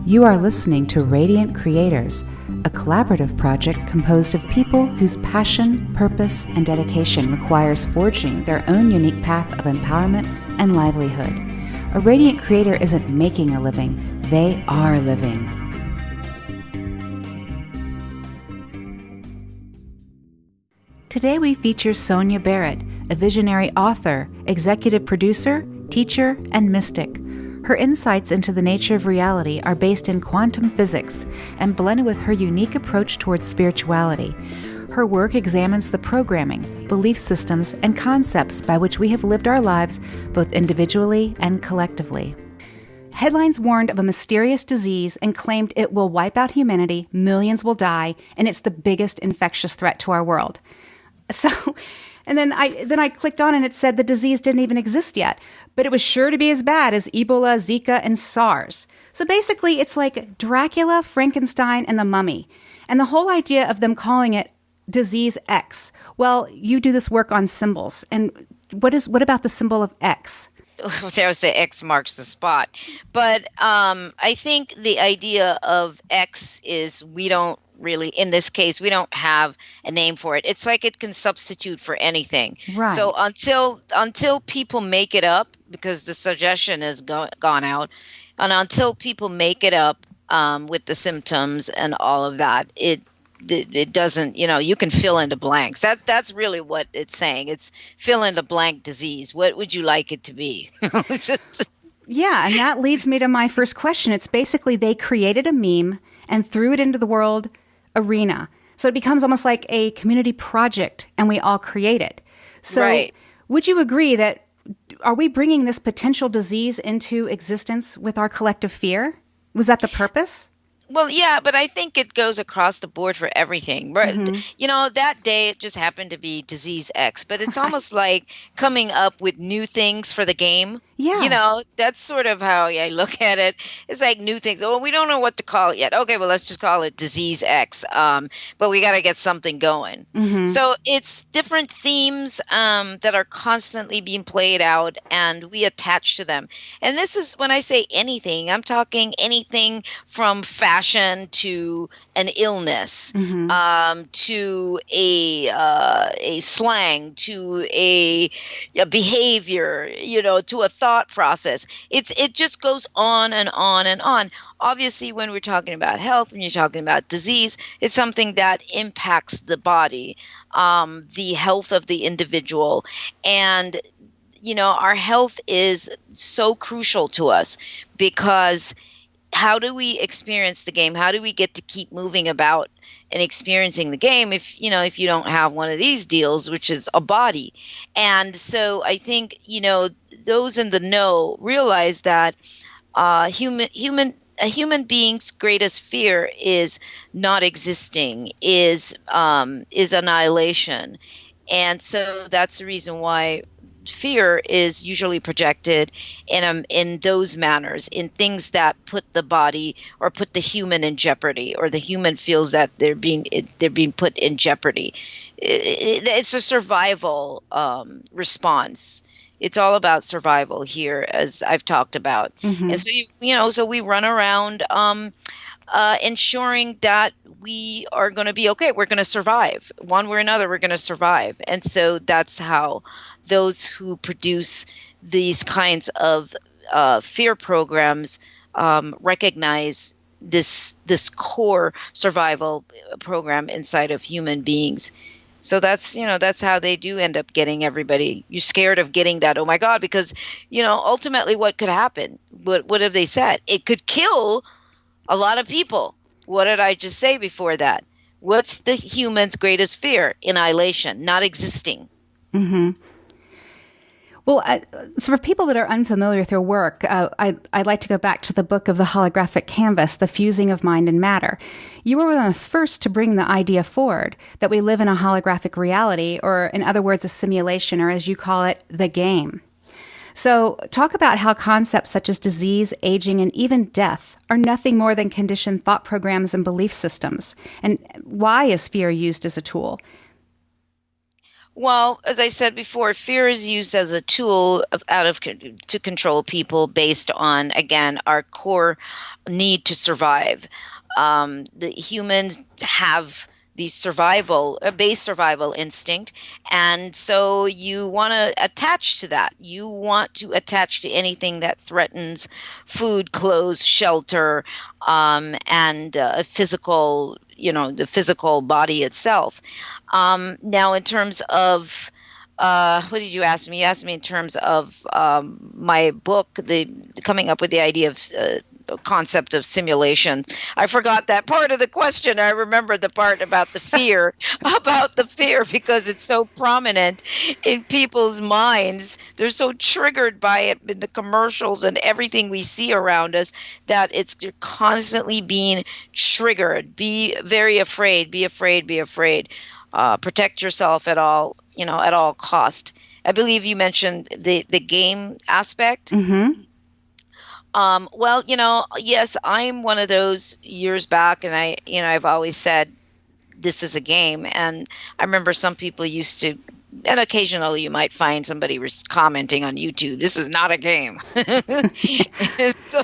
You are listening to Radiant Creators, a collaborative project composed of people whose passion, purpose, and dedication requires forging their own unique path of empowerment and livelihood. A radiant creator isn't making a living, they are living. Today we feature Sonia Barrett, a visionary author, executive producer, teacher, and mystic. Her insights into the nature of reality are based in quantum physics and blended with her unique approach towards spirituality. Her work examines the programming, belief systems, and concepts by which we have lived our lives both individually and collectively. Headlines warned of a mysterious disease and claimed it will wipe out humanity, millions will die, and it's the biggest infectious threat to our world. And then I clicked on and it said the disease didn't even exist yet, but it was sure to be as bad as Ebola, Zika, and SARS. So basically it's like Dracula, Frankenstein, and the Mummy. And the whole idea of them calling it disease X. Well, you do this work on symbols. And what about the symbol of X? I would say X marks the spot. But I think the idea of X is we don't really, in this case, we don't have a name for it. It's like it can substitute for anything. Right. So until people make it up, because the suggestion has gone out, and until people make it up with the symptoms and all of that, it doesn't, you can fill in the blanks. That's really what it's saying. It's fill in the blank disease. What would you like it to be? Yeah, and that leads me to my first question. It's basically they created a meme and threw it into the world arena. So it becomes almost like a community project and we all create it. So right. Would you agree that, are we bringing this potential disease into existence with our collective fear? Was that the purpose? Well, yeah, but I think it goes across the board for everything. Right? Mm-hmm. That day it just happened to be disease X, but it's almost like coming up with new things for the game. Yeah. That's sort of how I look at it. It's like new things. Oh, we don't know what to call it yet. Okay, well, let's just call it disease X. But we got to get something going. Mm-hmm. So it's different themes that are constantly being played out, and we attach to them. And this is, when I say anything, I'm talking anything from fashion to an illness, Mm-hmm. to a slang, to a behavior, to a thought process. It just goes on and on and on. Obviously, when we're talking about health, when you're talking about disease, it's something that impacts the body, the health of the individual. And, our health is so crucial to us because how do we experience the game? How do we get to keep moving about and experiencing the game if you don't have one of these deals, which is a body? And so I think, those in the know realize that a human being's greatest fear is not existing, is annihilation. And so that's the reason why fear is usually projected in those manners, in things that put the body or put the human in jeopardy, or the human feels that they're being put in jeopardy. It's a survival response. It's all about survival here, as I've talked about. Mm-hmm. And so so we run around ensuring that we are going to be okay. We're going to survive. One way or another, we're going to survive. And so that's how those who produce these kinds of fear programs recognize this core survival program inside of human beings. So that's how they do end up getting everybody. You're scared of getting that. Oh my God, because, ultimately what could happen? What have they said? It could kill a lot of people. What did I just say before that? What's the human's greatest fear? Annihilation, not existing. Mm-hmm. Well, so for people that are unfamiliar with your work, I'd like to go back to the book of the holographic canvas, The Fusing of Mind and Matter. You were one of the first to bring the idea forward that we live in a holographic reality, or in other words, a simulation, or as you call it, the game. So talk about how concepts such as disease, aging, and even death are nothing more than conditioned thought programs and belief systems. And why is fear used as a tool? Well, as I said before, fear is used as a tool to control people based on, again, our core need to survive. The humans have the base survival instinct, and so you want to attach to that. You want to attach to anything that threatens food, clothes, shelter, and physical, the physical body itself. Now, in terms of what did you ask me? You asked me in terms of my book, the coming up with the idea of concept of simulation. I forgot that part of the question. I remember the part about the fear, because it's so prominent in people's minds. They're so triggered by it in the commercials and everything we see around us that you're constantly being triggered. Be very afraid. Be afraid. Be afraid. Protect yourself at all cost. I believe you mentioned the game aspect. Mm-hmm. Well, yes, I'm one of those years back, and I've always said this is a game. And I remember some people used to, and occasionally you might find somebody commenting on YouTube, this is not a game. So,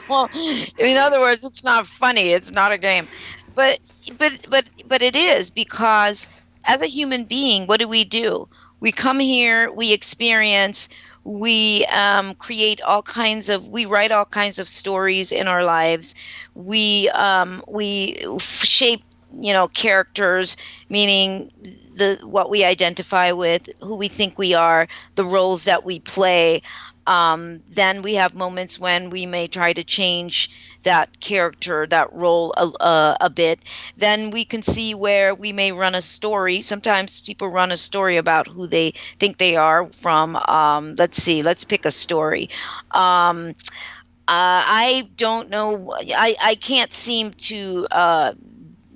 in other words, it's not funny. It's not a game. But, but it is, because as a human being, what do? We come here, we experience, we we write all kinds of stories in our lives. We shape, characters, meaning what we identify with, who we think we are, the roles that we play. Then we have moments when we may try to change that character, that role a bit. Then we can see where we may run a story. Sometimes people run a story about who they think they are from, let's pick a story. I don't know. I can't seem to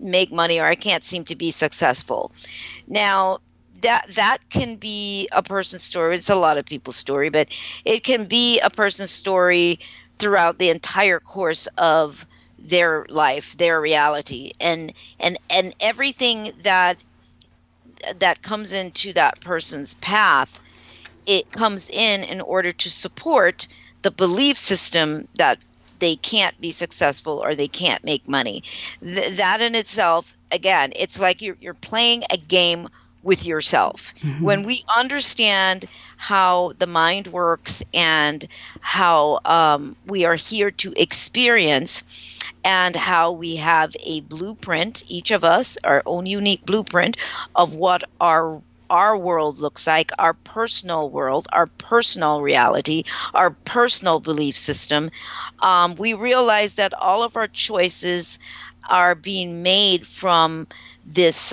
make money, or I can't seem to be successful. Now, that can be a person's story. It's a lot of people's story, but it can be a person's story throughout the entire course of their life, their reality, and everything that comes into that person's path. It comes in order to support the belief system that they can't be successful or they can't make money. That in itself, again, it's like you're playing a game with yourself. Mm-hmm. When we understand how the mind works and how we are here to experience, and how we have a blueprint, each of us, our own unique blueprint of what our world looks like, our personal world, our personal reality, our personal belief system, we realize that all of our choices are being made from this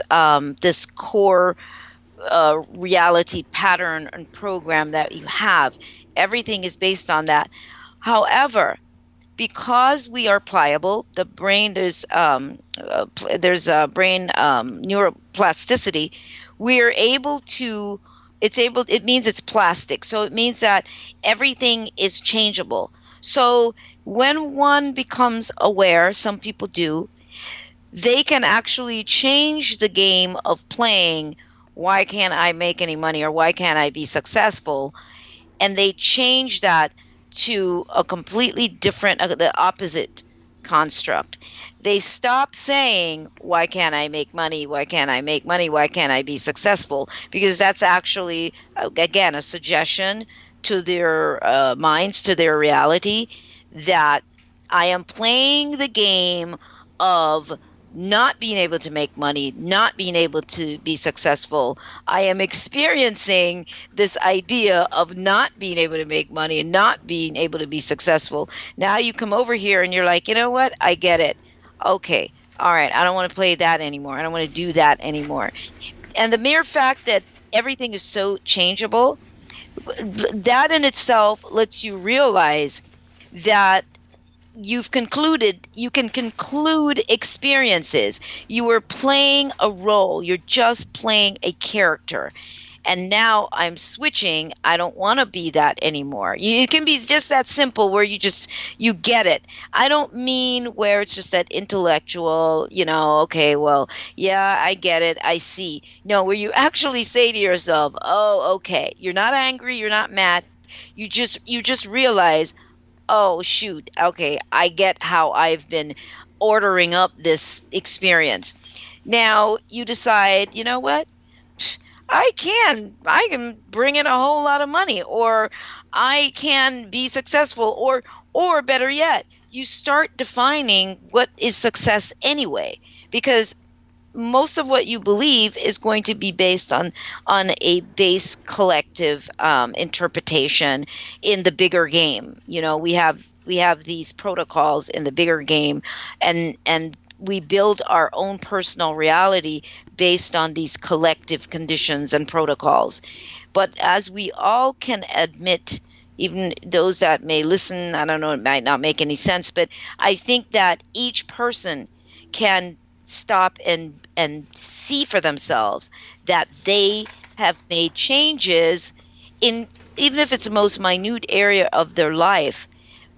core reality pattern and program that you have. Everything is based on that. However, because we are pliable, the brain there's a brain neuroplasticity. We are able to. It means it's plastic. So it means that everything is changeable. So when one becomes aware, some people do, they can actually change the game of playing. Why can't I make any money, or why can't I be successful? And they change that to a completely different, the opposite construct. They stop saying, why can't I make money? Why can't I make money? Why can't I be successful? Because that's actually, again, a suggestion to their minds, to their reality, that I am playing the game of not being able to make money, not being able to be successful. I am experiencing this idea of not being able to make money and not being able to be successful. Now you come over here and you're like, you know what? I get it. Okay. All right. I don't want to play that anymore. I don't want to do that anymore. And the mere fact that everything is so changeable, that in itself lets you realize that you can conclude experiences. You are playing a role. You're just playing a character. and now I'm switching. I don't want to be that anymore. It can be just that simple where you get it. I don't mean where it's just that intellectual, okay, well, yeah, I get it. I see. No, where you actually say to yourself, "Oh, okay." You're not angry, you're not mad. You just realize, "Oh, shoot. Okay, I get how I've been ordering up this experience." Now, you decide, "You know what? I can bring in a whole lot of money, or I can be successful, or better yet, you start defining what is success anyway, because most of what you believe is going to be based on a base collective interpretation in the bigger game. We have these protocols in the bigger game, and we build our own personal reality based on these collective conditions and protocols. But as we all can admit, even those that may listen, I don't know, it might not make any sense, but I think that each person can stop and see for themselves that they have made changes in, even if it's the most minute area of their life,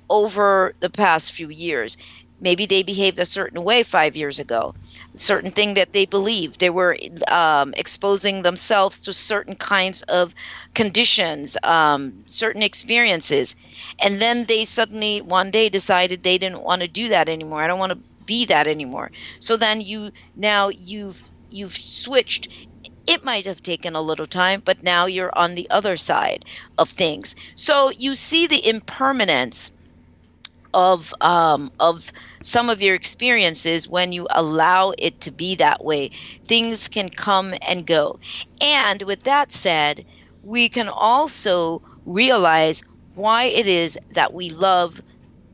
over the past few years. Maybe they behaved a certain way 5 years ago, certain thing that they believed. They were exposing themselves to certain kinds of conditions, certain experiences. And then they suddenly one day decided they didn't want to do that anymore. I don't want to be that anymore. So then you've switched. It might have taken a little time, but now you're on the other side of things. So you see the impermanence of some of your experiences when you allow it to be that way. Things can come and go. And with that said, we can also realize why it is that we love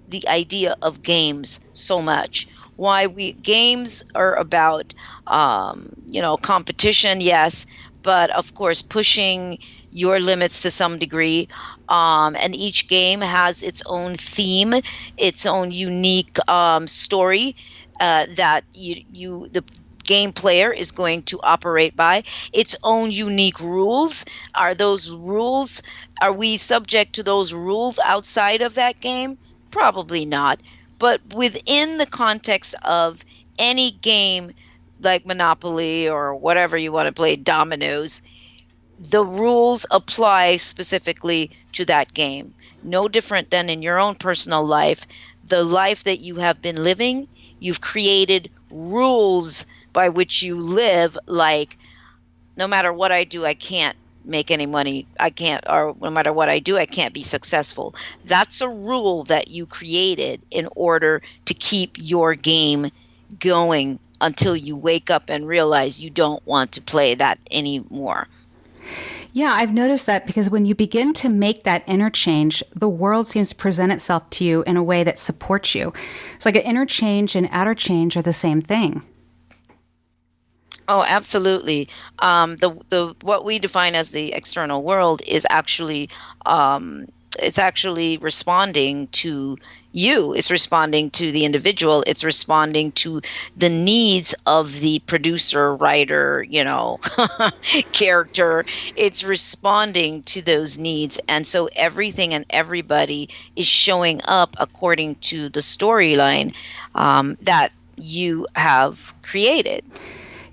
the idea of games so much. Why we games are about competition, yes, but of course pushing your limits to some degree. And each game has its own theme, its own unique story that the game player is going to operate by, its own unique rules. Are we subject to those rules outside of that game? Probably not. But within the context of any game like Monopoly or whatever you want to play, dominoes, the rules apply specifically to that game. No different than in your own personal life. The life that you have been living, you've created rules by which you live, like, no matter what I do, I can't make any money. I can't, or no matter what I do, I can't be successful. That's a rule that you created in order to keep your game going until you wake up and realize you don't want to play that anymore. Yeah, I've noticed that because when you begin to make that interchange, the world seems to present itself to you in a way that supports you. It's like an interchange and outer change are the same thing. Oh, absolutely. The what we define as the external world is actually it's actually responding to you. It's responding to the individual. It's responding to the needs of the producer, writer, character. It's responding to those needs, and so everything and everybody is showing up according to the storyline that you have created.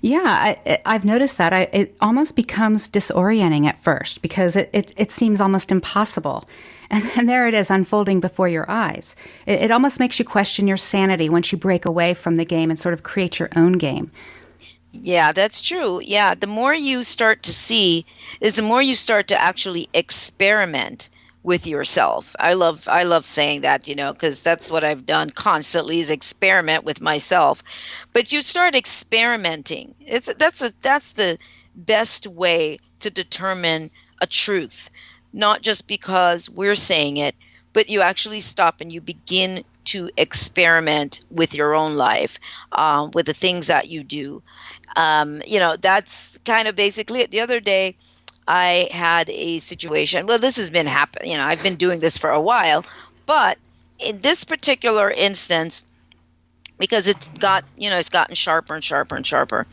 Yeah, I've noticed that. It almost becomes disorienting at first because it seems almost impossible. And there it is unfolding before your eyes. It almost makes you question your sanity once you break away from the game and sort of create your own game. Yeah, that's true. Yeah, the more you start to see is the more you start to actually experiment with yourself. I love saying that, because that's what I've done constantly, is experiment with myself. But you start experimenting. That's the best way to determine a truth, not just because we're saying it, but you actually stop and you begin to experiment with your own life, with the things that you do. That's kind of basically it. The other day, I had a situation. Well, this has been happening. I've been doing this for a while, but in this particular instance, because it's gotten sharper and sharper and sharper.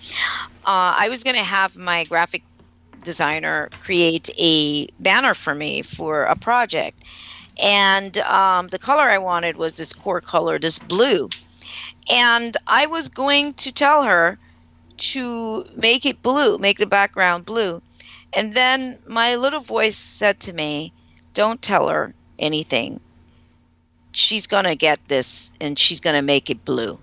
I was going to have my graphic designer create a banner for me for a project. And the color I wanted was this core color, this blue. And I was going to tell her to make it blue, make the background blue. And then my little voice said to me, don't tell her anything. She's going to get this and she's going to make it blue.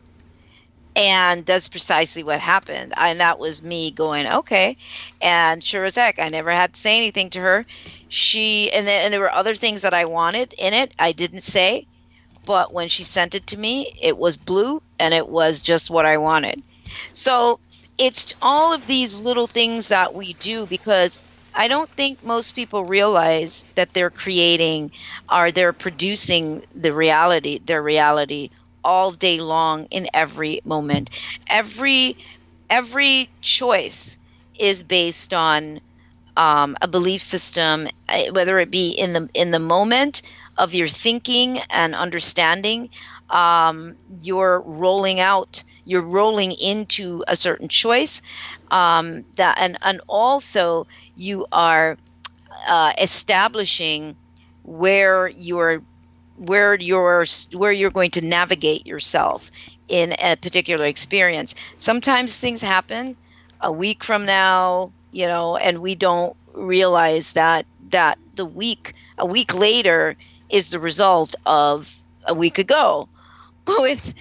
And that's precisely what happened. And that was me going, okay. And sure as heck, I never had to say anything to her. And there were other things that I wanted in it. I didn't say, but when she sent it to me, it was blue and it was just what I wanted. So it's all of these little things that we do, because I don't think most people realize that they're creating or they're producing their reality all day long in every moment. Every choice is based on a belief system, whether it be in the moment of your thinking and understanding. You're rolling into a certain choice, and also you are establishing where you're going to navigate yourself in a particular experience. Sometimes things happen a week from now, and we don't realize that a week later is the result of a week ago. With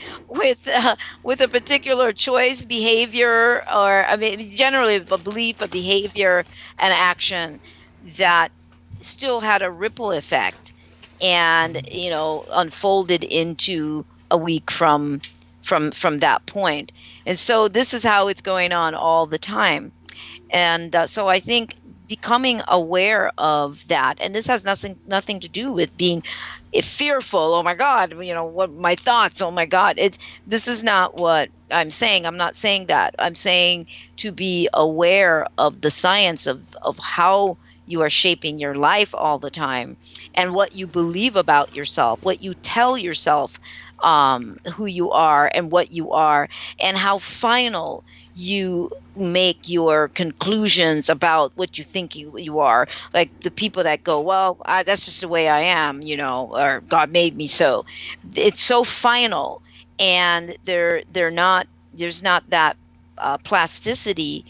a particular choice, behavior, or generally a belief, a behavior, an action that still had a ripple effect, and unfolded into a week from that point. And so this is how it's going on all the time. And so I think becoming aware of that, and this has nothing to do with being fearful. Oh my God, what my thoughts? Oh my God, this is not what I'm saying. I'm not saying that. I'm saying to be aware of the science of how you are shaping your life all the time, and what you believe about yourself, what you tell yourself, who you are and what you are, and how final you make your conclusions about what you think you are. Like the people that go, well, that's just the way I am, or God made me so. It's so final, and there's not that plasticity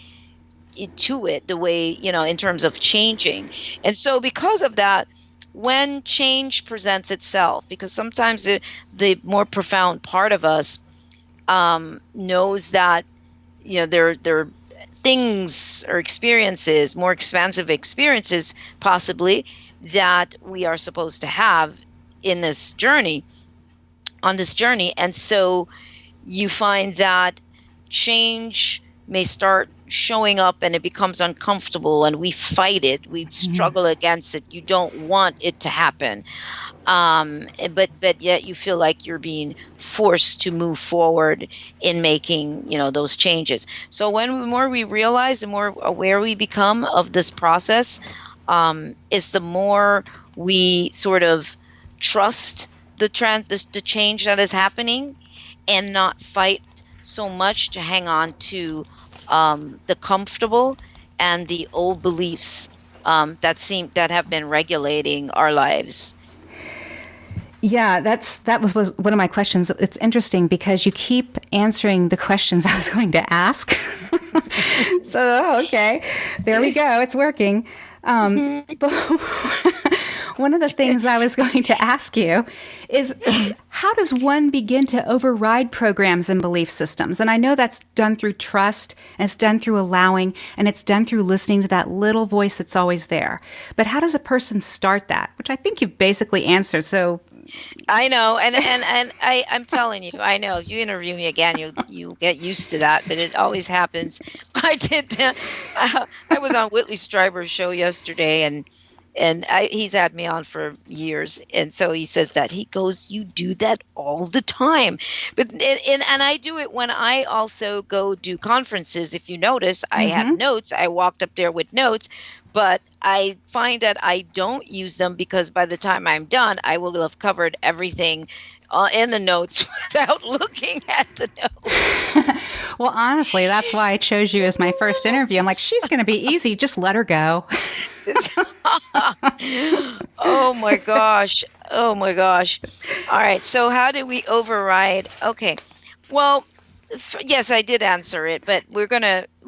to it, the way, in terms of changing. And so because of that, when change presents itself, because sometimes the more profound part of us knows that there are things or experiences, more expansive experiences possibly, that we are supposed to have on this journey. And so you find that change may start showing up and it becomes uncomfortable, and we fight it, we struggle against it, you don't want it to happen. But yet you feel like you're being forced to move forward in making, those changes. So the more we realize, the more aware we become of this process, is the more we sort of trust the change that is happening, and not fight so much to hang on to the comfortable and the old beliefs that have been regulating our lives. Yeah, that was one of my questions. It's interesting because you keep answering the questions I was going to ask. So, okay, there we go. It's working. But one of the things I was going to ask you is, how does one begin to override programs and belief systems? And I know that's done through trust, and it's done through allowing, and it's done through listening to that little voice that's always there. But how does a person start that? Which I think you've basically answered. So I know, and I'm telling you, I know if you interview me again, you get used to that, but it always happens. I was on Whitley Strieber's show yesterday, and he's had me on for years, and so he says that he goes, you do that all the time, but and I do it when I also go do conferences. If you notice, I have notes. I walked up there with notes, But I find that I don't use them because by the time I'm done, I will have covered everything in the notes without looking at the notes. Well, honestly, that's why I chose you as my first interview. I'm like, she's going to be easy. Just let her go. Oh my gosh. Oh my gosh. All right. So how do we override? Okay. Well, yes, I did answer it, but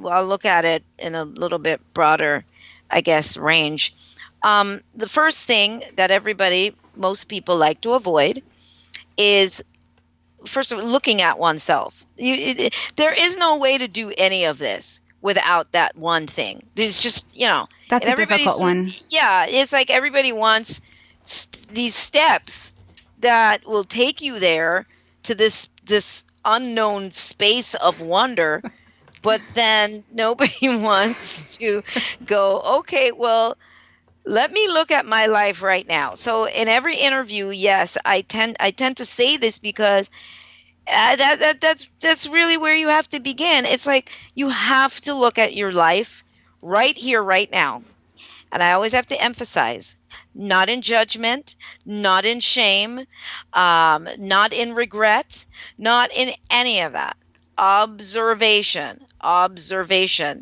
I'll look at it in a little bit broader, I guess, range. The first thing that most people like to avoid is, first of all, looking at oneself. There is no way to do any of this without that one thing. There's just, That's and a difficult one. Yeah, it's like everybody wants these steps that will take you there to this unknown space of wonder, but then nobody wants to go, okay, well, let me look at my life right now. So in every interview, yes, I tend to say this because that's really where you have to begin. It's like you have to look at your life right here, right now. And I always have to emphasize, not in judgment, not in shame, not in regret, not in any of that. Observation.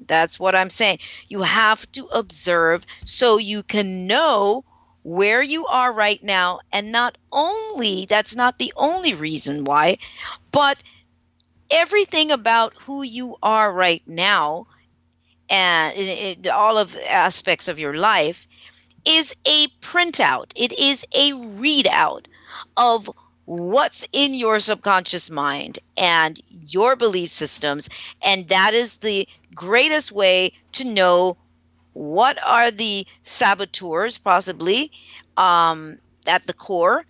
That's what I'm saying. You have to observe so you can know where you are right now. And that's not the only reason why, but everything about who you are right now and all of the aspects of your life is a printout. It is a readout of what's in your subconscious mind and your belief systems. And that is the greatest way to know what are the saboteurs, possibly, at the core,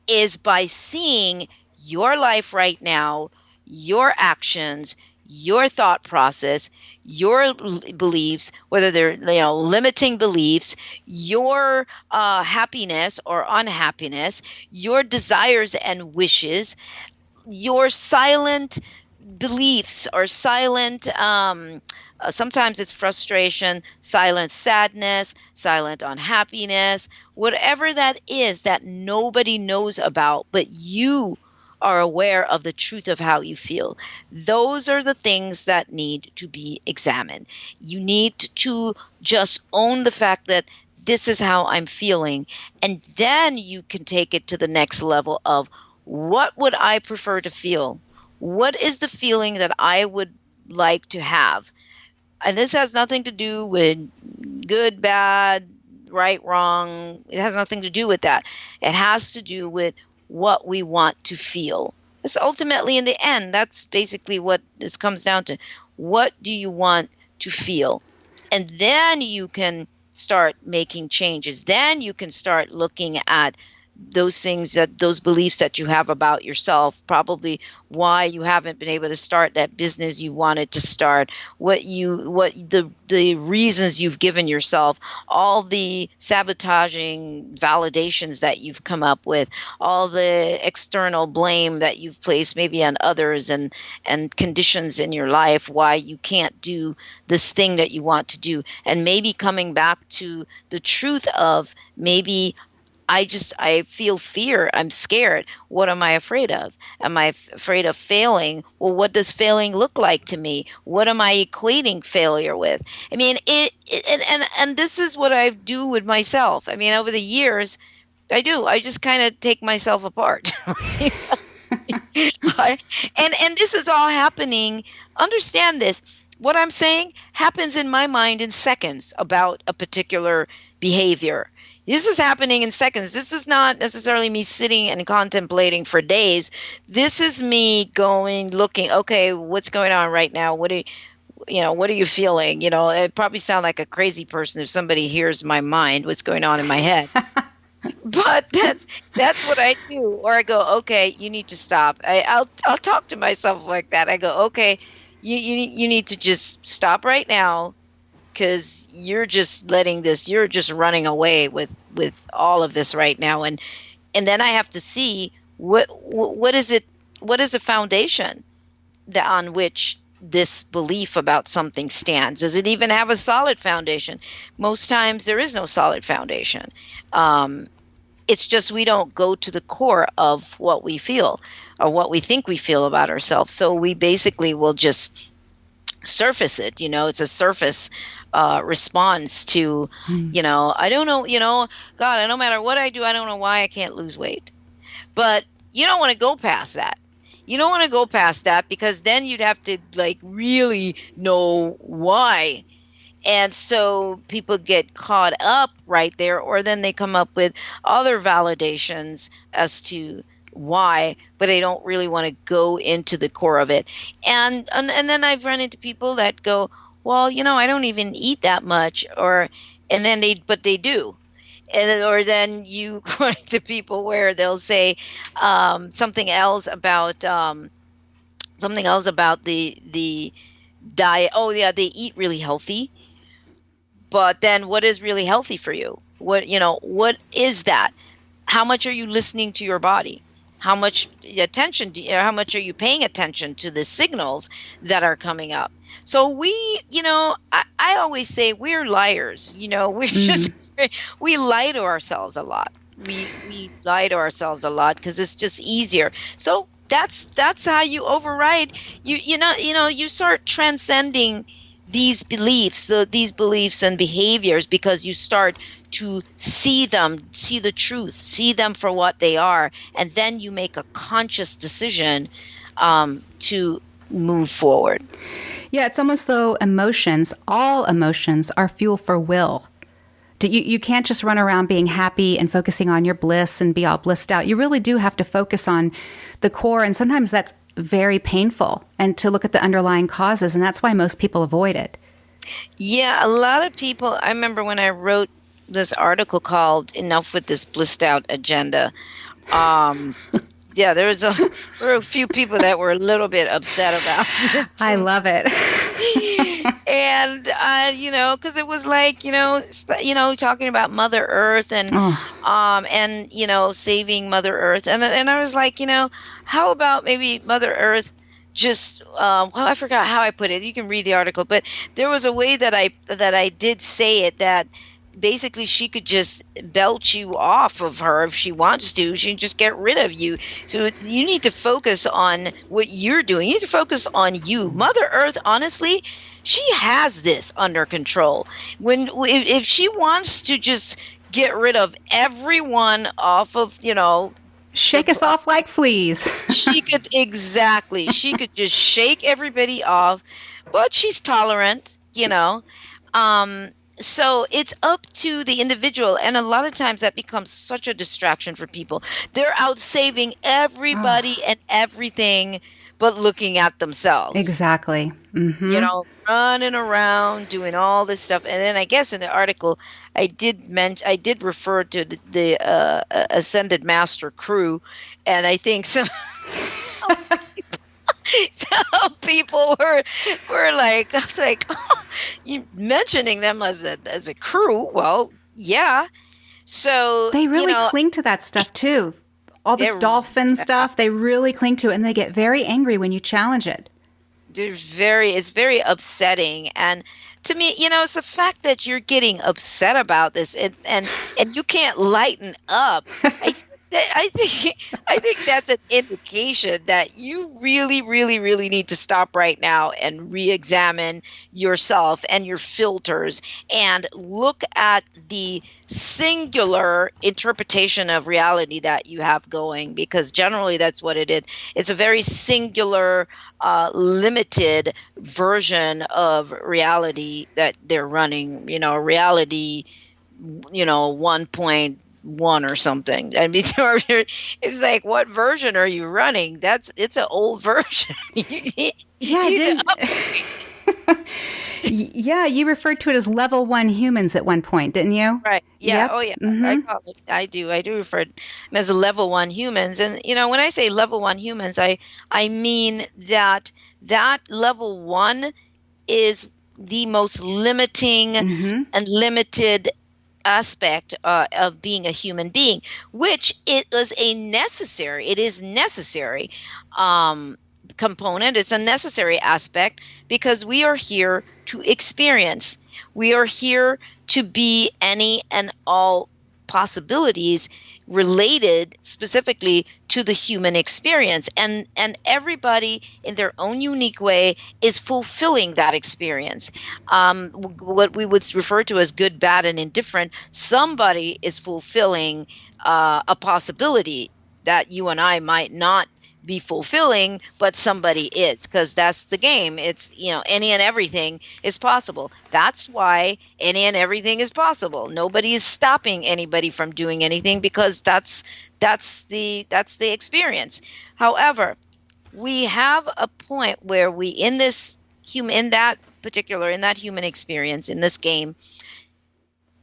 is by seeing your life right now, your actions, your thought process, your beliefs, whether they're limiting beliefs, your happiness or unhappiness, your desires and wishes, your silent beliefs or silent sometimes it's frustration, silent sadness, silent unhappiness, whatever that is that nobody knows about, but you are aware of the truth of how you feel. Those are the things that need to be examined. You need to just own the fact that this is how I'm feeling, and then you can take it to the next level of, what would I prefer to feel? What is the feeling that I would like to have? And this has nothing to do with good, bad, right, wrong. It has nothing to do with that. It has to do with what we want to feel. It's ultimately, in the end, that's basically what this comes down to. What do you want to feel? And then you can start making changes. Then you can start looking at those beliefs that you have about yourself, probably why you haven't been able to start that business you wanted to start, the reasons you've given yourself, all the sabotaging validations that you've come up with, all the external blame that you've placed maybe on others, and conditions in your life why you can't do this thing that you want to do, and maybe coming back to the truth of, maybe I feel fear. I'm scared. What am I afraid of? Am I afraid of failing? Well, what does failing look like to me? What am I equating failure with? I mean, and this is what I do with myself. I mean, over the years, I just kind of take myself apart. And this is all happening. Understand this. What I'm saying happens in my mind in seconds about a particular behavior. This is happening in seconds. This is not necessarily me sitting and contemplating for days. This is me looking, okay, what's going on right now? What are you feeling? It probably sound like a crazy person if somebody hears my mind, what's going on in my head. But that's what I do. Or I go, okay, you need to stop. I'll talk to myself like that. I go, okay, you need to just stop right now, because you're just you're just running away with all of this right now. And then I have to see what is the foundation on which this belief about something stands? Does it even have a solid foundation? Most times there is no solid foundation. It's just we don't go to the core of what we feel or what we think we feel about ourselves. So we basically will just surface it. It's a surface response to, I don't know, God, no matter what I do, I don't know why I can't lose weight. But you don't want to go past that. You don't want to go past that, because then you'd have to really know why. And so people get caught up right there, or then they come up with other validations as to why, but they don't really want to go into the core of it. And then I've run into people that go, well, I don't even eat that much, but they do. Or then you run into people where they'll say something else about the diet. Oh yeah, they eat really healthy. But then what is really healthy for you? What is that? How much are you listening to your body? How much how much are you paying attention to the signals that are coming up? So I always say we're liars. We're we lie to ourselves a lot. We lie to ourselves a lot because it's just easier. So that's how you override. You start transcending these beliefs and behaviors, because you start to see the truth, see them for what they are, and then you make a conscious decision to move forward. Yeah, it's almost though all emotions are fuel for will. You can't just run around being happy and focusing on your bliss and be all blissed out. You really do have to focus on the core, and sometimes that's very painful, and to look at the underlying causes, and that's why most people avoid it. Yeah, a lot of people, I remember when I wrote this article called Enough with This Blissed Out Agenda, yeah, there were a few people that were a little bit upset about it. I love it. And because it was talking about Mother Earth and saving Mother Earth, and I was like, how about maybe Mother Earth just I forgot how I put it. You can read the article, but there was a way that I did say it, that basically she could just belch you off of her if she wants to. She can just get rid of you. So you need to focus on what you're doing. You need to focus on you. Mother Earth, honestly, she has this under control. If she wants to just get rid of everyone off of, shake us off like fleas. She could just shake everybody off, but she's tolerant, So it's up to the individual, and a lot of times that becomes such a distraction for people. They're out saving everybody and everything, but looking at themselves. Exactly. Mm-hmm. Running around doing all this stuff. And then I guess in the article I did refer to the Ascended Master crew, and I think some people were like, I was like, oh, you mentioning them as a crew? Well, yeah. So they really cling to that stuff too. All this dolphin stuff, they really cling to it, and they get very angry when you challenge it. It's very upsetting. And to me, it's the fact that you're getting upset about this, and you can't lighten up. I think that's an indication that you really, really, really need to stop right now and re-examine yourself and your filters and look at the singular interpretation of reality that you have going, because generally that's what it is. It's a very singular, limited version of reality that they're running, reality, 1.1 or something. I mean, it's like, what version are you running? It's an old version. Yeah, you referred to it as level 1 humans at one point, didn't you? Right. Yeah. Yep. Oh, yeah. Mm-hmm. I do refer to them as a level 1 humans. And, when I say level 1 humans, I mean that level 1 is the most limiting and limited aspect of being a human being, which it is necessary, component. It's a necessary aspect because we are here to experience. We are here to be any and all possibilities related specifically to the human experience. And everybody in their own unique way is fulfilling that experience. What we would refer to as good, bad, and indifferent, somebody is fulfilling a possibility that you and I might not be fulfilling, but somebody is, because that's the game. It's, any and everything is possible. That's why any and everything is possible. Nobody is stopping anybody from doing anything, because that's the experience. However, we have a point where we in that human experience, in this game,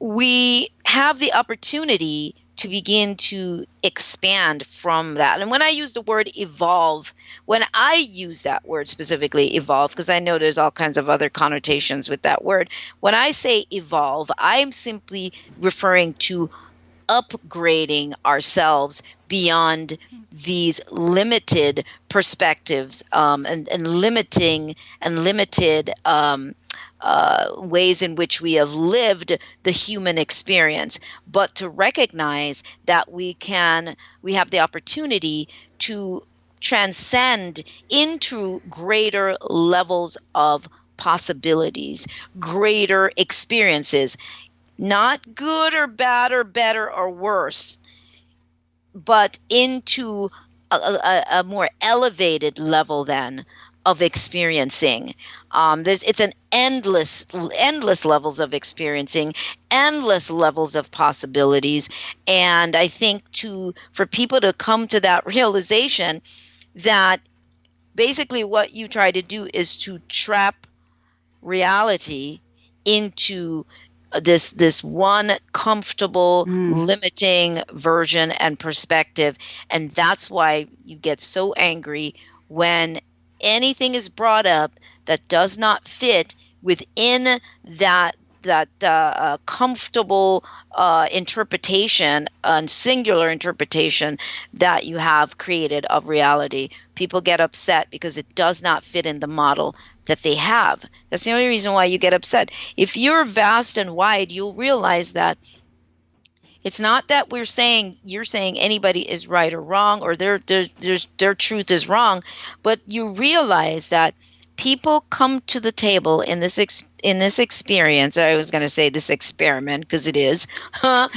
we have the opportunity to begin to expand from that. And when I use the word evolve, when I use that word specifically, evolve, because I know there's all kinds of other connotations with that word. When I say evolve, I'm simply referring to upgrading ourselves beyond these limited perspectives and limited ways in which we have lived the human experience, but to recognize that we have the opportunity to transcend into greater levels of possibilities, greater experiences, not good or bad or better or worse, but into a more elevated level then of experiencing. It's an endless levels of experiencing, endless levels of possibilities. And I think for people to come to that realization that basically what you try to do is to trap reality into this one comfortable, limiting version and perspective. And that's why you get so angry when anything is brought up that does not fit within that comfortable interpretation and singular interpretation that you have created of reality. People get upset because it does not fit in the model that they have. That's the only reason why you get upset. If you're vast and wide, you'll realize that it's not that you're saying anybody is right or wrong, or their truth is wrong, but you realize that people come to the table in this experience. I was going to say this experiment, because it is. Come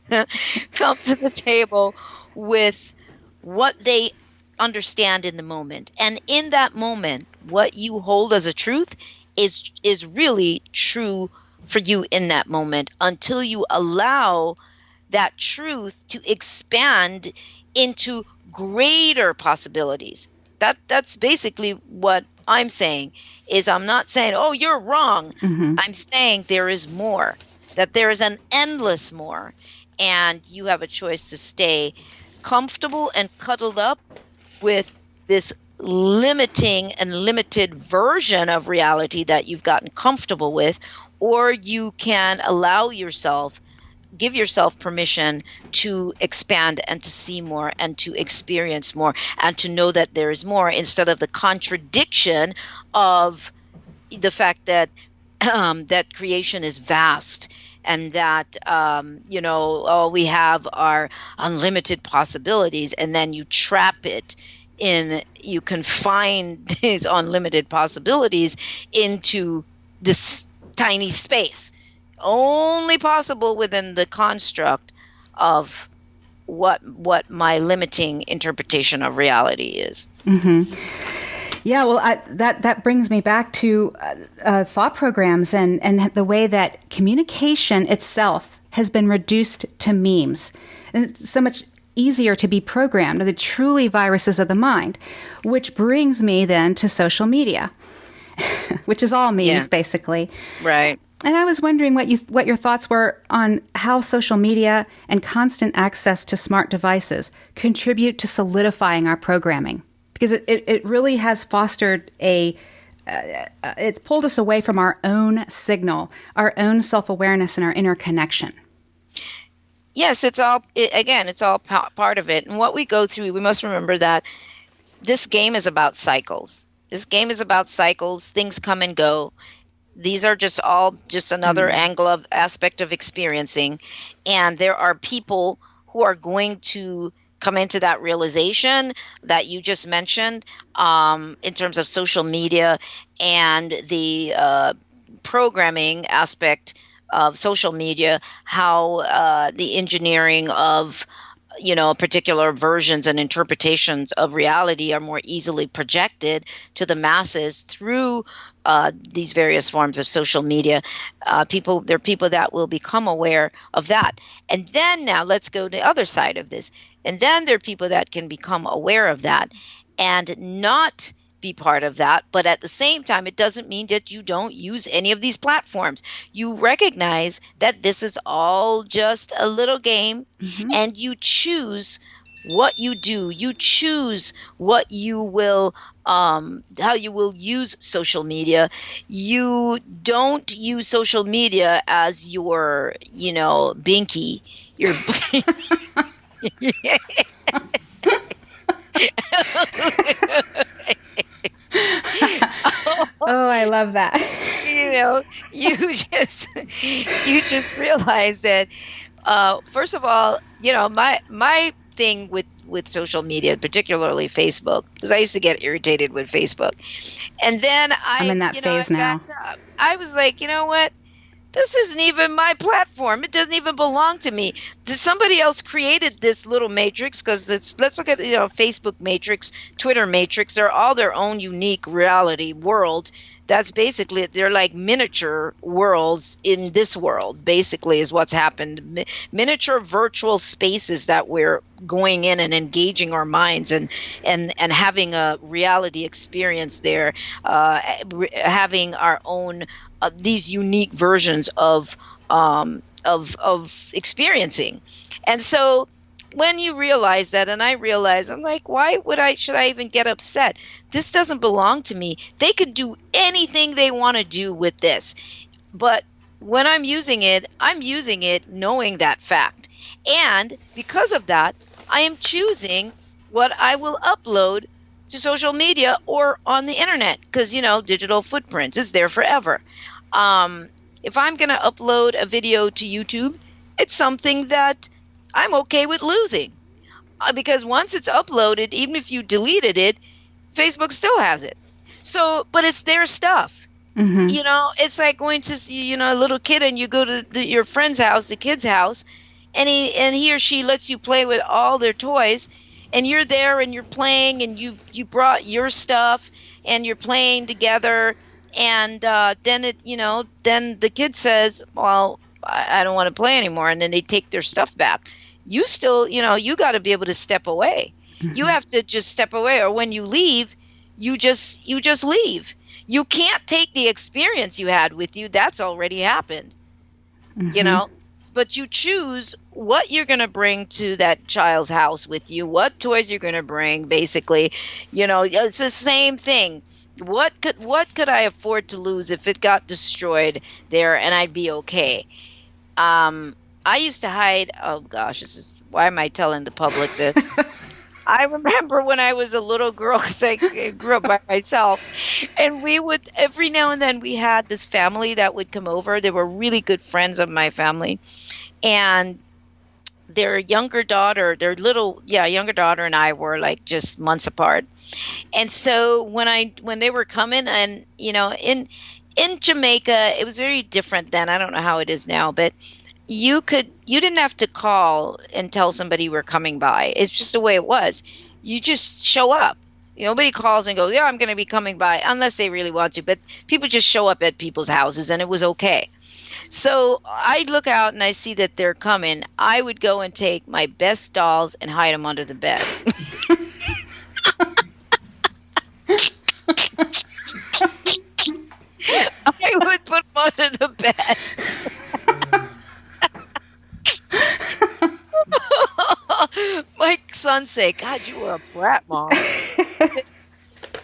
to the table with what they understand in the moment, and in that moment, what you hold as a truth is really true for you in that moment, until you allow that truth to expand into greater possibilities. That's basically what I'm saying. Is I'm not saying, oh, you're wrong. Mm-hmm. I'm saying there is more, that there is an endless more, and you have a choice to stay comfortable and cuddled up with this limiting and limited version of reality that you've gotten comfortable with, or you can give yourself permission to expand and to see more and to experience more and to know that there is more, instead of the contradiction of the fact that that creation is vast, and that all we have are unlimited possibilities, and then you trap it you confine these unlimited possibilities into this tiny space, only possible within the construct of what my limiting interpretation of reality is. Mm-hmm. Yeah, well, that brings me back to thought programs and the way that communication itself has been reduced to memes. And it's so much easier to be programmed. They're truly viruses of the mind, which brings me then to social media, which is all memes, basically. Right. And I was wondering what your thoughts were on how social media and constant access to smart devices contribute to solidifying our programming. Because it really has fostered it's pulled us away from our own signal, our own self-awareness, and our inner connection. Yes, it's all part of it. And what we go through, we must remember that this game is about cycles. This game is about cycles. Things come and go. These are just another angle of aspect of experiencing. And there are people who are going to come into that realization that you just mentioned, in terms of social media and the programming aspect of social media, how the engineering of particular versions and interpretations of reality are more easily projected to the masses through these various forms of social media. There are people that will become aware of that. And then now let's go to the other side of this. And then there are people that can become aware of that and not be part of that. But at the same time, it doesn't mean that you don't use any of these platforms. You recognize that this is all just a little game, and you choose what you do. You choose what you will, how you will use social media. You don't use social media as your, binky, your Oh, I love that. You just realize that, first of all, my thing with social media, particularly Facebook, because I used to get irritated with Facebook, and then I'm in that phase now. I was like, you know what? This isn't even my platform. It doesn't even belong to me. Somebody else created this little matrix, because let's look at Facebook matrix, Twitter matrix. They're all their own unique reality world. That's basically, they're like miniature worlds in this world, basically, is what's happened. Miniature virtual spaces that we're going in and engaging our minds and having a reality experience there, having our own these unique versions of experiencing. And so when you realize that, and I realize, I'm like, should I even get upset? This doesn't belong to me. They could do anything they want to do with this. But when I'm using it knowing that fact. And because of that, I am choosing what I will upload to social media or on the internet, because, digital footprints is there forever. If I'm going to upload a video to YouTube, it's something that I'm okay with losing, because once it's uploaded, even if you deleted it, Facebook still has it. So, but it's their stuff. It's like going to see, a little kid, and you go to your friend's house, the kid's house, and he or she lets you play with all their toys, and you're there and you're playing, and you brought your stuff and you're playing together, and then the kid says, well, I don't want to play anymore, and then they take their stuff back. You still, you got to be able to step away. You have to just step away, or when you leave, you just leave. You can't take the experience you had with you. That's already happened, but you choose what you're going to bring to that child's house with you, what toys you're going to bring, basically. It's the same thing. What could I afford to lose if it got destroyed there, and I'd be okay? I used to hide. Oh gosh, why am I telling the public this? I remember when I was a little girl, because I grew up by myself, and we would, every now and then, we had this family that would come over. They were really good friends of my family, and their younger daughter and I were like just months apart. And so when they were coming, and in Jamaica, it was very different then. I don't know how it is now, but you didn't have to call and tell somebody you were coming by. It's just the way it was. You just show up. Nobody calls and goes, yeah, I'm going to be coming by, unless they really want to. But people just show up at people's houses, and it was okay. So I look out and I see that they're coming. I would go and take my best dolls and hide them under the bed. I would put them under the bed. My son said, God, you were a brat, Mom.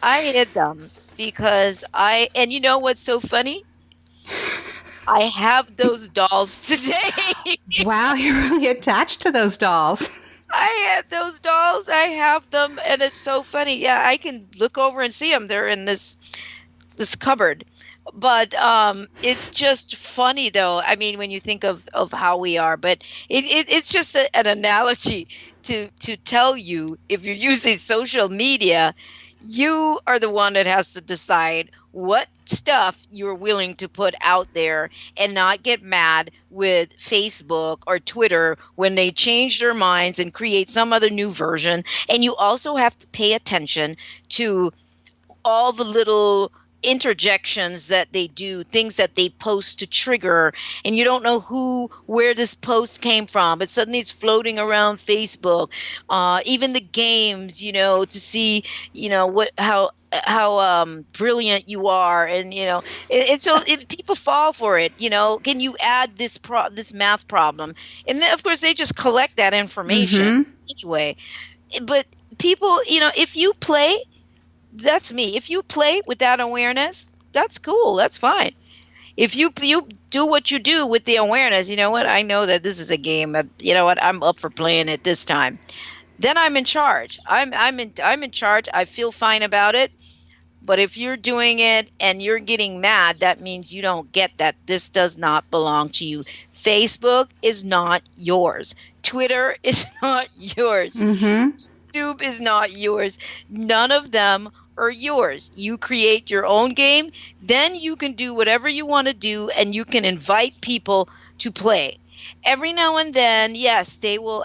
I hid them because and you know what's so funny? I have those dolls today. Wow, you're really attached to those dolls. I had those dolls. I have them, and it's so funny. Yeah, I can look over and see them. They're in this cupboard. But it's just funny though. I mean, when you think of how we are, but it's just an analogy to tell you if you're using social media, you are the one that has to decide what stuff you're willing to put out there and not get mad with Facebook or Twitter when they change their minds and create some other new version. And you also have to pay attention to all the little interjections that they do, things that they post to trigger, and you don't know where this post came from, but suddenly it's floating around Facebook. Even the games, to see, how brilliant you are, and and so people fall for it. Can you add this math problem? And then of course they just collect that information anyway. But people, if you play, that's me. If you play with that awareness, that's cool. That's fine. If you do what you do with the awareness, you know what? I know that this is a game. But you know what? I'm up for playing it this time. Then I'm in charge. I'm in charge. I feel fine about it. But if you're doing it and you're getting mad, that means you don't get that this does not belong to you. Facebook is not yours. Twitter is not yours. YouTube is not yours. None of them are yours. You create your own game, then you can do whatever you want to do, and you can invite people to play. Every now and then, yes, they will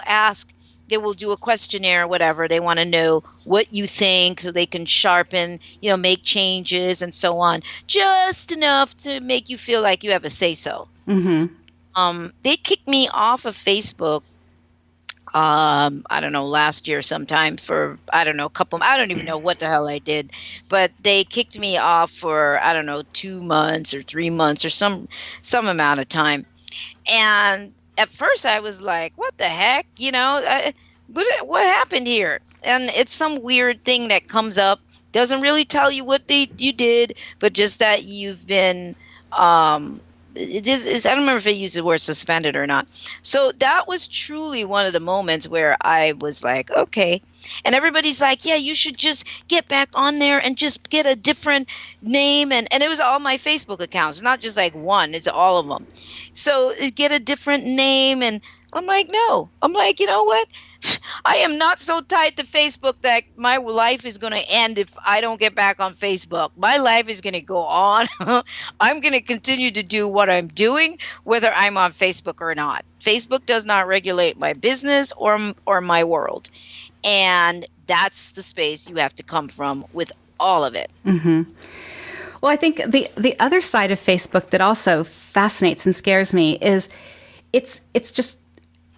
do a questionnaire or whatever. They want to know what you think so they can sharpen, make changes and so on. Just enough to make you feel like you have a say-so. They kicked me off of Facebook I don't know, last year sometime for, I don't know, I don't even know what the hell I did, but they kicked me off for, I don't know, 2 months or 3 months or some amount of time. And at first I was like, what the heck? What happened here? And it's some weird thing that comes up, doesn't really tell you what you did, but just that you've been, I don't remember if I used the word suspended or not. So that was truly one of the moments where I was like, okay. And everybody's like, yeah, you should just get back on there and just get a different name. And it was all my Facebook accounts, not just like one, it's all of them. So get a different name. And I'm like, no. I'm like, you know what? I am not so tied to Facebook that my life is going to end if I don't get back on Facebook. My life is going to go on. I'm going to continue to do what I'm doing, whether I'm on Facebook or not. Facebook does not regulate my business or my world. And that's the space you have to come from with all of it. Well, I think the other side of Facebook that also fascinates and scares me is it's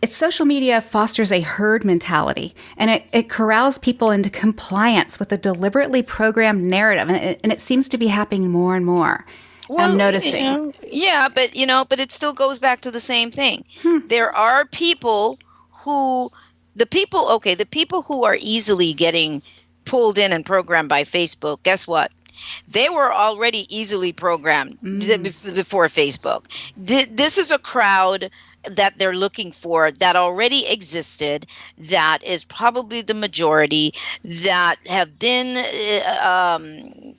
social media fosters a herd mentality, and it corrals people into compliance with a deliberately programmed narrative, and it seems to be happening more and more. Well, I'm noticing. But it still goes back to the same thing. There are people the people who are easily getting pulled in and programmed by Facebook, guess what? They were already easily programmed before Facebook. This is a crowd that they're looking for that already existed, that is probably the majority, that have been,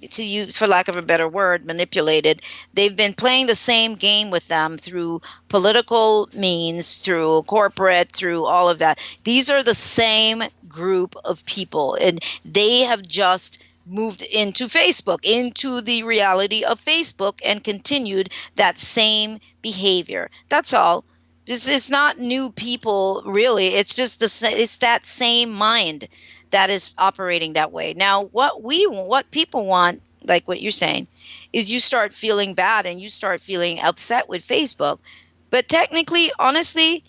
to use, for lack of a better word, manipulated. They've been playing the same game with them through political means, through corporate, through all of that. These are the same group of people, and they have just moved into Facebook, into the reality of Facebook, and continued that same behavior. That's all. It's not new people, really. It's just it's that same mind that is operating that way. Now, what people want, like what you're saying, is you start feeling bad and you start feeling upset with Facebook. But technically, honestly,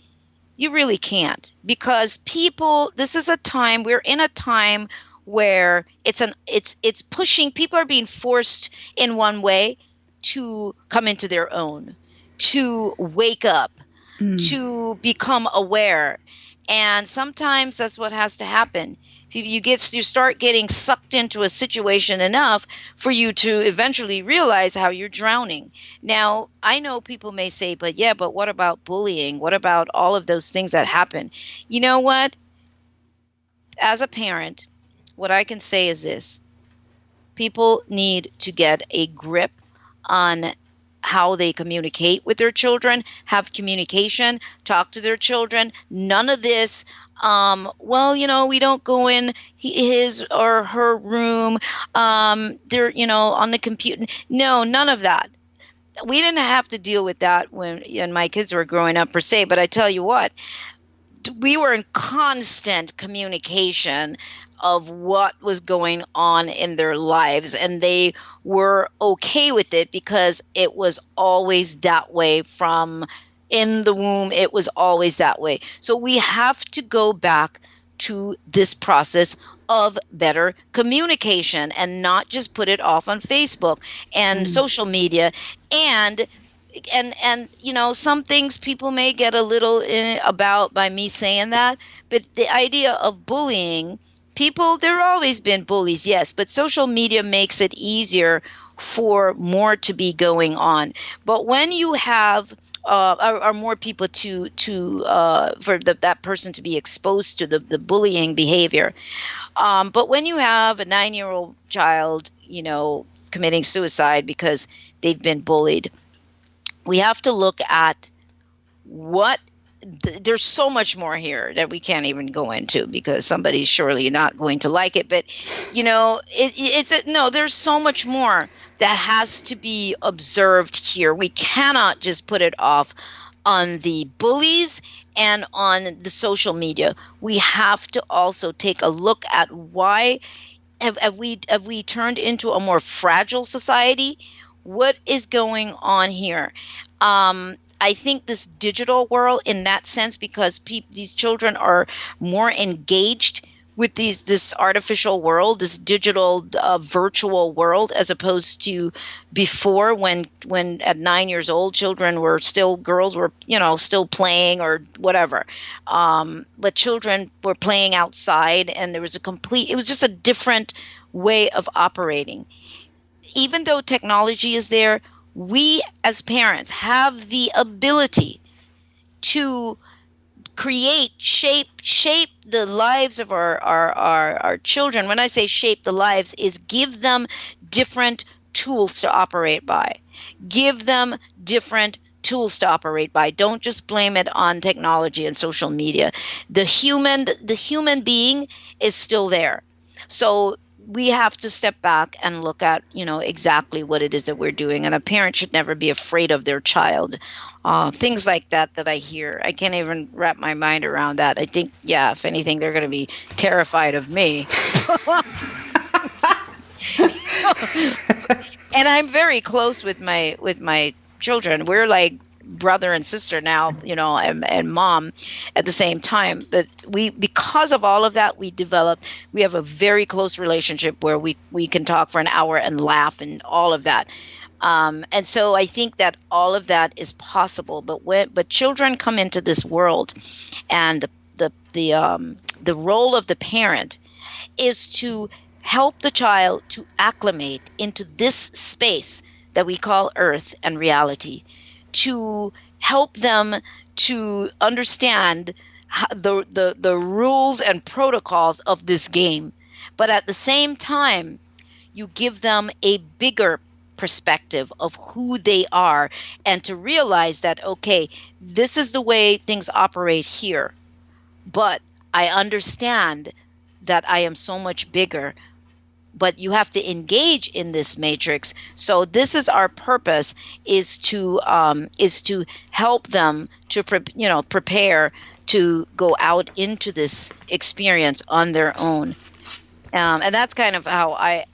you really can't, because we're in a time where it's pushing, people are being forced in one way to come into their own, to wake up, to become aware. And sometimes that's what has to happen. You start getting sucked into a situation enough for you to eventually realize how you're drowning. Now, I know people may say, but what about bullying? What about all of those things that happen? You know what? as a parent, what I can say is this: people need to get a grip on how they communicate with their children, have communication, talk to their children. None of this, well, we don't go in his or her room. They're, on the computer. No, none of that. We didn't have to deal with that when my kids were growing up per se, but I tell you what, we were in constant communication of what was going on in their lives, and they were okay with it because it was always that way from in the womb. It was always that way. So we have to go back to this process of better communication and not just put it off on Facebook and social media. And some things people may get a little about by me saying that, but the idea of bullying people, there always been bullies, yes, but social media makes it easier for more to be going on. But when you have or more people to for that person to be exposed to the bullying behavior, but when you have a 9-year-old child committing suicide because they've been bullied, we have to look at what there's so much more here that we can't even go into because somebody's surely not going to like it. But there's so much more that has to be observed here. We cannot just put it off on the bullies and on the social media. We have to also take a look at why have we turned into a more fragile society? What is going on here? I think this digital world, in that sense, because these children are more engaged with this artificial world, this digital virtual world, as opposed to before when at 9 years old, girls were still playing or whatever. But children were playing outside, and it was just a different way of operating. Even though technology is there, we as parents have the ability to create, shape the lives of our children. When I say shape the lives, is give them different tools to operate by. Give them different tools to operate by. Don't just blame it on technology and social media. The human being is still there. So we have to step back and look at, exactly what it is that we're doing. And a parent should never be afraid of their child. Things like that I hear. I can't even wrap my mind around that. I think, if anything, they're going to be terrified of me. And I'm very close with my children. We're like brother and sister now, and mom at the same time. But because of all of that, we have a very close relationship where we can talk for an hour and laugh and all of that. And so I think that all of that is possible. But children come into this world, and the role of the parent is to help the child to acclimate into this space that we call Earth and reality, to help them to understand the rules and protocols of this game. But at the same time, you give them a bigger perspective of who they are, and to realize that, okay, this is the way things operate here, but I understand that I am so much bigger. But you have to engage in this matrix. So this is our purpose: is to help them to prepare to go out into this experience on their own. And that's kind of how I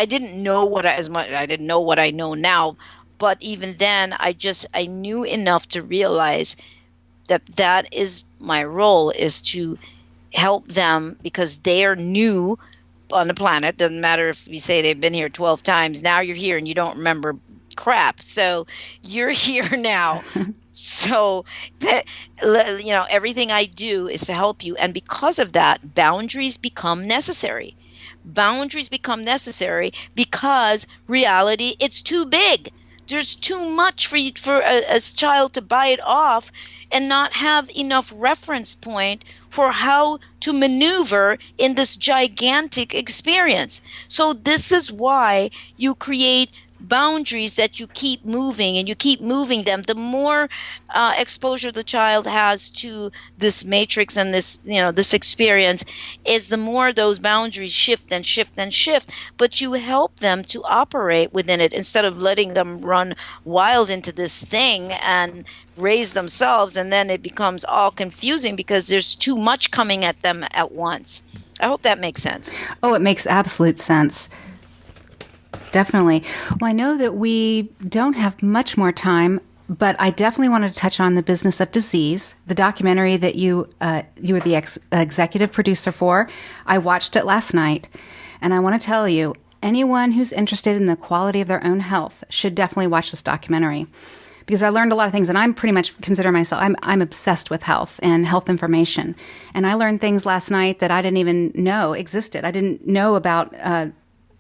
didn't know I didn't know what I know now, but even then I knew enough to realize that is my role, is to help them, because they are new on the planet. Doesn't matter if you say they've been here 12 times. Now you're here and you don't remember crap. So you're here now. So that, everything I do is to help you. And because of that, boundaries become necessary. Boundaries become necessary because reality, it's too big. There's too much for a child to bite off and not have enough reference point for how to maneuver in this gigantic experience. So this is why you create boundaries that you keep moving, and you keep moving them. The more exposure the child has to this matrix and this experience, is the more those boundaries shift and shift and shift. But you help them to operate within it instead of letting them run wild into this thing and raise themselves, and then it becomes all confusing because there's too much coming at them at once. I hope that makes sense. Oh, it makes absolute sense. Definitely. Well, I know that we don't have much more time, but I definitely wanted to touch on The Business of Disease, the documentary that you were the executive producer for. I watched it last night, and I want to tell you, anyone who's interested in the quality of their own health should definitely watch this documentary, because I learned a lot of things, and I'm pretty much consider myself, I'm obsessed with health and health information. And I learned things last night that I didn't even know existed. I didn't know about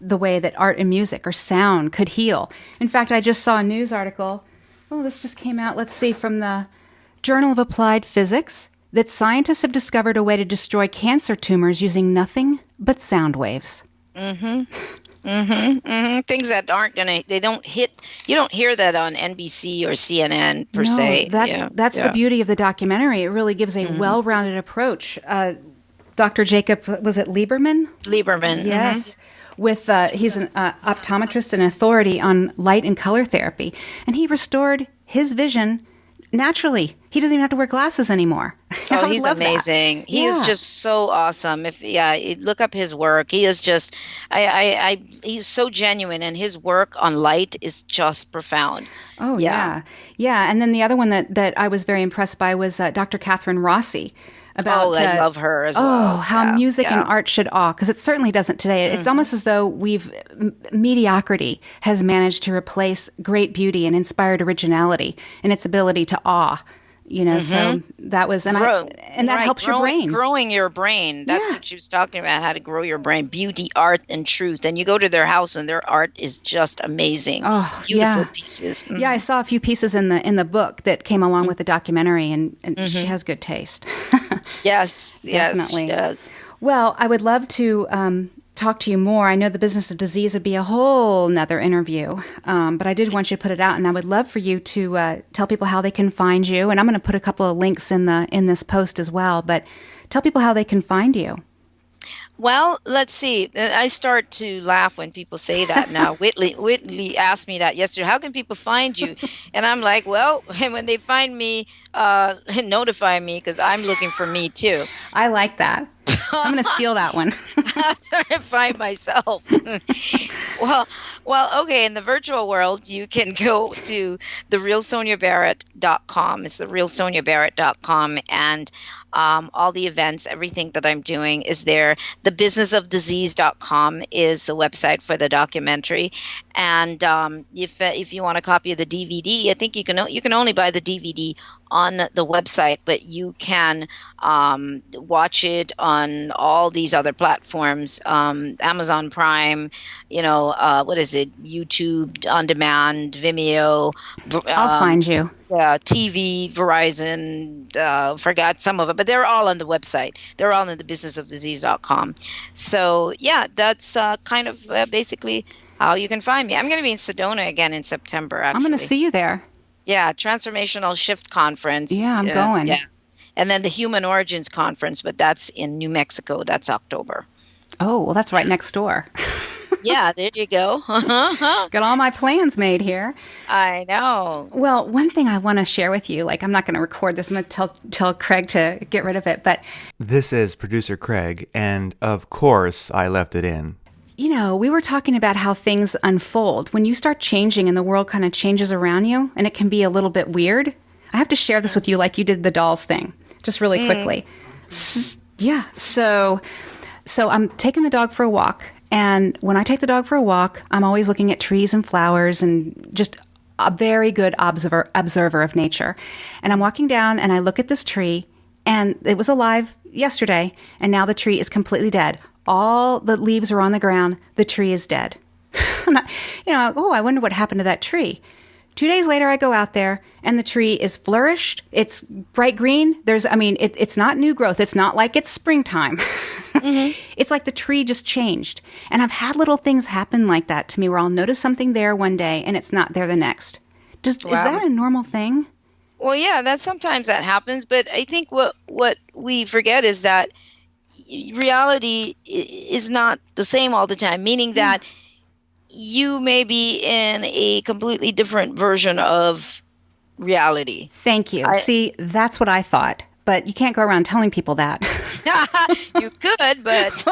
the way that art and music or sound could heal. In fact, I just saw a news article. Oh, this just came out. Let's see, from the Journal of Applied Physics, that scientists have discovered a way to destroy cancer tumors using nothing but sound waves. Things that aren't they don't hit. You don't hear that on NBC or CNN per se. That's the beauty of the documentary. It really gives a well-rounded approach. Dr. Jacob, was it Lieberman? Lieberman. Yes. With he's an optometrist and authority on light and color therapy, and he restored his vision naturally. He doesn't even have to wear glasses anymore. Oh, he's amazing. That. He is just so awesome. Look up his work. He is just, he's so genuine, and his work on light is just profound. Oh, yeah. And then the other one that I was very impressed by was Dr. Catherine Rossi. About, I love her as well. Oh, how music and art should awe, because it certainly doesn't today. It's almost as though mediocrity has managed to replace great beauty and inspired originality and its ability to awe. So that was, that helps your brain. Growing your brain. That's what she was talking about, how to grow your brain. Beauty, art, and truth. And you go to their house, and their art is just amazing. Oh, beautiful pieces. Yeah, I saw a few pieces in the book that came along with the documentary, and she has good taste. Yes, she does. Well, I would love to talk to you more. I know The Business of Disease would be a whole nother interview, but I did want you to put it out, and I would love for you to tell people how they can find you. And I'm going to put a couple of links in this post as well, but tell people how they can find you. Well, let's see. I start to laugh when people say that now. Whitley asked me that yesterday. How can people find you? And I'm like, well, when they find me, notify me, because I'm looking for me too. I like that. I'm going to steal that one. I'm trying to find myself. Well, okay. In the virtual world, you can go to therealsoniabarrett.com. It's therealsoniabarrett.com, and all the events, everything that I'm doing is there. Thebusinessofdisease.com is the website for the documentary. And if you want a copy of the DVD, I think you can only buy the DVD on the website, but you can watch it on all these other platforms, Amazon Prime, what is it, YouTube On Demand, Vimeo. I'll find you. TV, Verizon, forgot some of it, but they're all on the website. They're all on thebusinessofdisease.com. So, that's kind of basically how you can find me. I'm going to be in Sedona again in September, actually. I'm going to see you there. Yeah, Transformational Shift Conference. Yeah, I'm going. Yeah. And then the Human Origins Conference, but that's in New Mexico. That's October. Oh, well, that's right next door. Yeah, there you go. Got all my plans made here. I know. Well, one thing I want to share with you, I'm not going to record this. I'm going to tell Craig to get rid of it. But this is producer Craig, and of course I left it in. We were talking about how things unfold. When you start changing and the world kind of changes around you, and it can be a little bit weird. I have to share this with you like you did the dolls thing, just really quickly. Yeah. So I'm taking the dog for a walk. And when I take the dog for a walk, I'm always looking at trees and flowers and just a very good observer of nature. And I'm walking down and I look at this tree, and it was alive yesterday, and now the tree is completely dead. All the leaves are on the ground. The tree is dead. I wonder what happened to that tree. 2 days later, I go out there, and the tree is flourished. It's bright green. It's not new growth. It's not like it's springtime. It's like the tree just changed. And I've had little things happen like that to me where I'll notice something there one day and it's not there the next. Is that a normal thing? Well, yeah, sometimes that happens, but I think what we forget is that reality is not the same all the time, meaning that you may be in a completely different version of reality. Thank you. See, that's what I thought. But you can't go around telling people that. You could, but